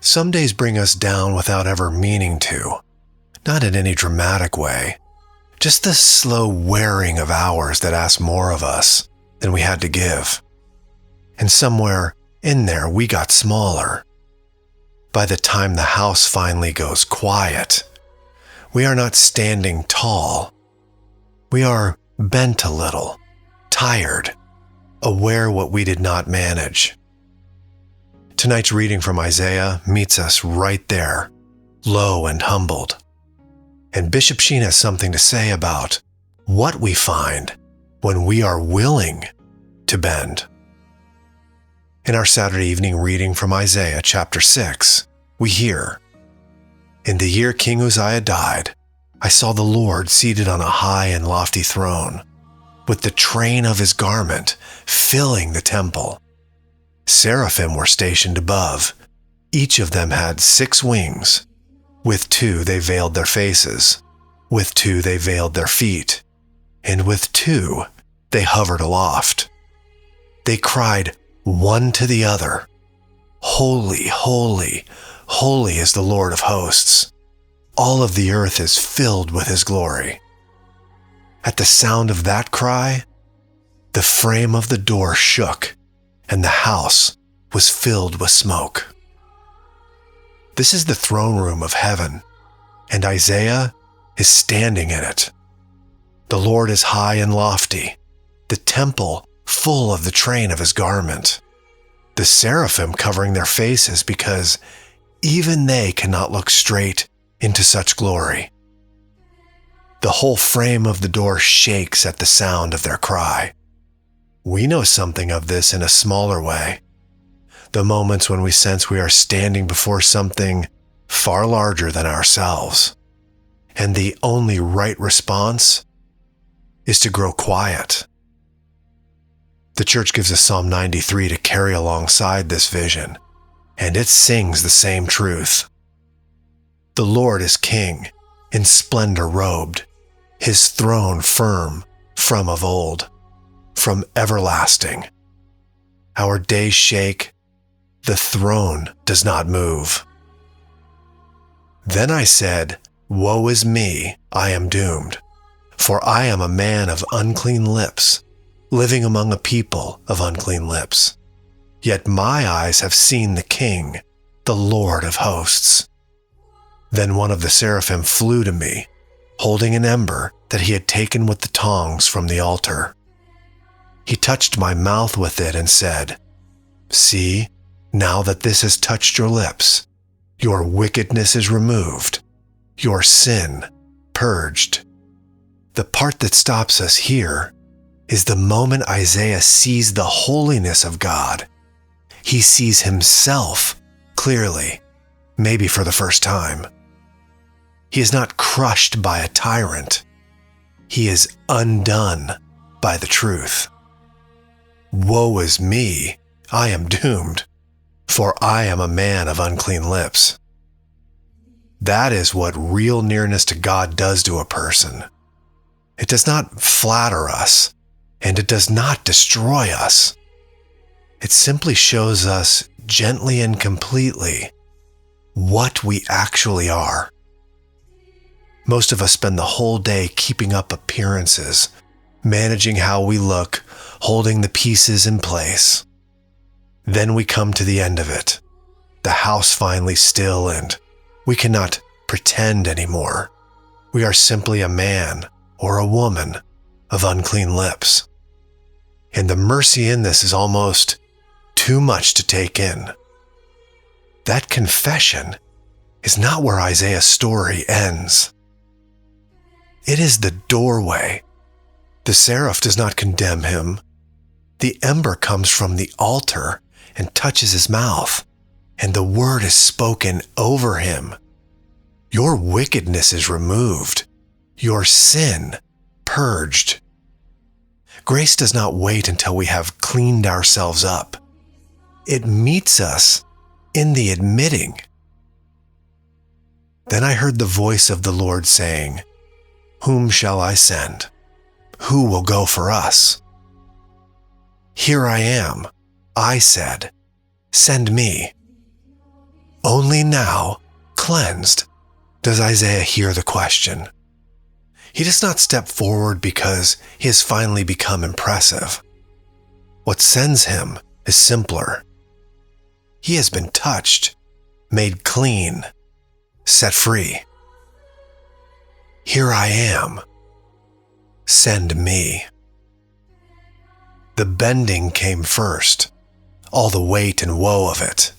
Some days bring us down without ever meaning to, not in any dramatic way, just the slow wearing of hours that ask more of us than we had to give. And somewhere in there we got smaller. By the time the house finally goes quiet, we are not standing tall. We are bent a little, tired, aware what we did not manage. Tonight's reading from Isaiah meets us right there, low and humbled. And Bishop Sheen has something to say about what we find when we are willing to bend. In our Saturday evening reading from Isaiah chapter 6, we hear, "In the year King Uzziah died, I saw the Lord seated on a high and lofty throne, with the train of his garment filling the temple. Seraphim were stationed above. Each of them had 6 wings. With 2 they veiled their faces, with 2 they veiled their feet, and with 2 they hovered aloft. They cried one to the other, 'Holy, holy, holy is the Lord of hosts. All of the earth is filled with his glory.' At the sound of that cry, the frame of the door shook, and the house was filled with smoke." This is the throne room of heaven, and Isaiah is standing in it. The Lord is high and lofty, the temple full of the train of his garment, the seraphim covering their faces because even they cannot look straight into such glory. The whole frame of the door shakes at the sound of their cry. We know something of this in a smaller way. The moments when we sense we are standing before something far larger than ourselves, and the only right response is to grow quiet. The church gives us Psalm 93 to carry alongside this vision, and it sings the same truth. The Lord is King, in splendor robed, his throne firm from of old, from everlasting. Our days shake, the throne does not move. Then I said, "Woe is me, I am doomed, for I am a man of unclean lips, living among a people of unclean lips. Yet my eyes have seen the King, the Lord of hosts." Then one of the seraphim flew to me, holding an ember that he had taken with the tongs from the altar. He touched my mouth with it and said, "See, now that this has touched your lips, your wickedness is removed, your sin purged." The part that stops us here is the moment Isaiah sees the holiness of God. He sees himself clearly, maybe for the first time. He is not crushed by a tyrant. He is undone by the truth. Woe is me, I am doomed, for I am a man of unclean lips. That is what real nearness to God does to a person. It does not flatter us, and it does not destroy us. It simply shows us gently and completely what we actually are. Most of us spend the whole day keeping up appearances, managing how we look, holding the pieces in place. Then we come to the end of it, the house finally still, and we cannot pretend anymore. We are simply a man or a woman of unclean lips. And the mercy in this is almost too much to take in. That confession is not where Isaiah's story ends. It is the doorway. The seraph does not condemn him. The ember comes from the altar and touches his mouth, and the word is spoken over him. Your wickedness is removed, your sin purged. Grace does not wait until we have cleaned ourselves up. It meets us in the admitting. Then I heard the voice of the Lord saying, "Whom shall I send? Who will go for us?" "Here I am," I said, "send me." Only now, cleansed, does Isaiah hear the question. He does not step forward because he has finally become impressive. What sends him is simpler. He has been touched, made clean, set free. Here I am. Send me. The bending came first, all the weight and woe of it.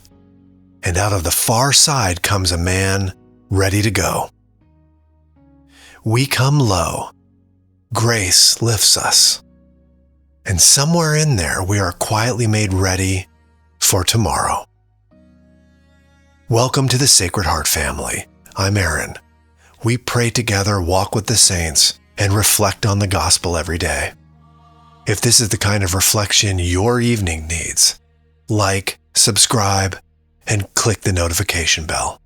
And out of the far side comes a man ready to go. We come low. Grace lifts us. And somewhere in there, we are quietly made ready for tomorrow. Welcome to the Sacred Heart family. I'm Aaron. We pray together, walk with the saints, and reflect on the gospel every day. If this is the kind of reflection your evening needs, like, subscribe, and click the notification bell.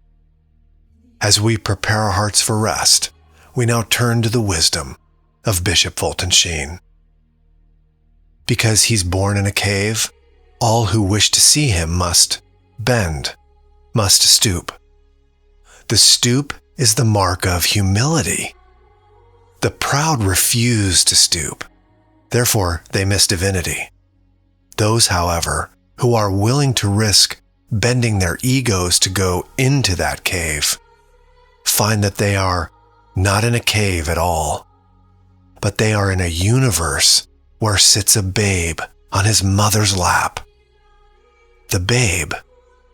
As we prepare our hearts for rest, we now turn to the wisdom of Bishop Fulton Sheen. Because he's born in a cave, all who wish to see him must bend, must stoop. The stoop is the mark of humility. The proud refuse to stoop. Therefore, they miss divinity. Those, however, who are willing to risk bending their egos to go into that cave, find that they are not in a cave at all, but they are in a universe where sits a babe on his mother's lap. The babe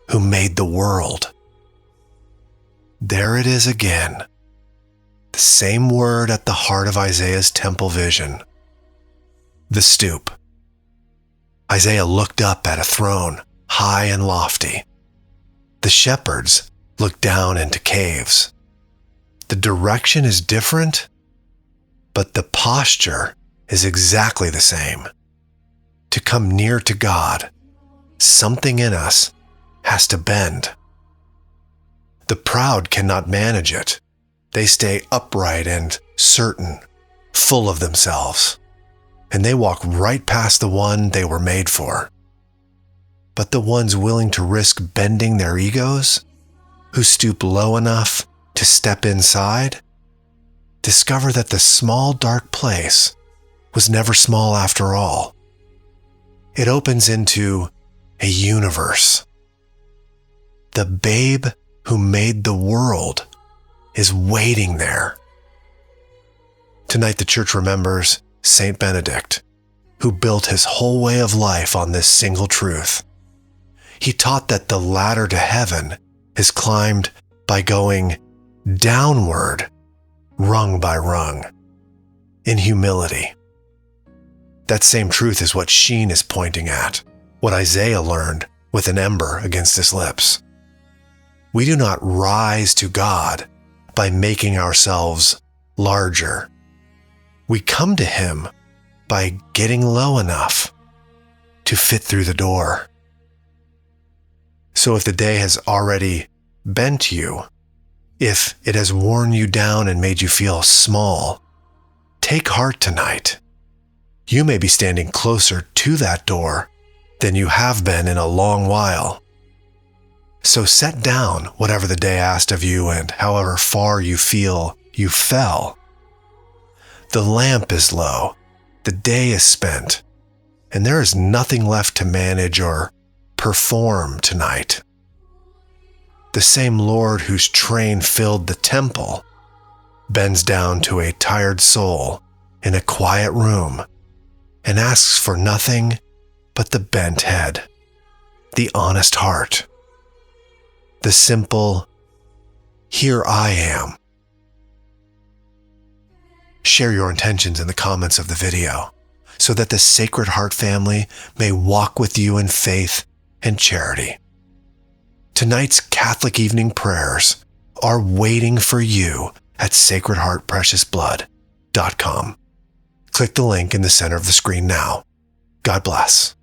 who made the world. There it is again. The same word at the heart of Isaiah's temple vision. The stoop. Isaiah looked up at a throne, high and lofty. The shepherds looked down into caves. The direction is different, but the posture is exactly the same. To come near to God, something in us has to bend. The proud cannot manage it. They stay upright and certain, full of themselves, and they walk right past the one they were made for. But the ones willing to risk bending their egos, who stoop low enough to step inside, discover that the small dark place was never small after all. It opens into a universe. The babe who made the world is waiting there. Tonight the church remembers Saint Benedict, who built his whole way of life on this single truth. He taught that the ladder to heaven is climbed by going downward, rung by rung, in humility. That same truth is what Sheen is pointing at, what Isaiah learned with an ember against his lips. We do not rise to God by making ourselves larger. We come to him by getting low enough to fit through the door. So if the day has already bent you, if it has worn you down and made you feel small, take heart tonight. You may be standing closer to that door than you have been in a long while. So set down whatever the day asked of you and however far you feel you fell. The lamp is low, the day is spent, and there is nothing left to manage or perform tonight. The same Lord whose train filled the temple bends down to a tired soul in a quiet room and asks for nothing but the bent head, the honest heart, the simple, "Here I am." Share your intentions in the comments of the video so that the Sacred Heart family may walk with you in faith and charity. Tonight's Catholic evening prayers are waiting for you at sacredheartpreciousblood.com. Click the link in the center of the screen now. God bless.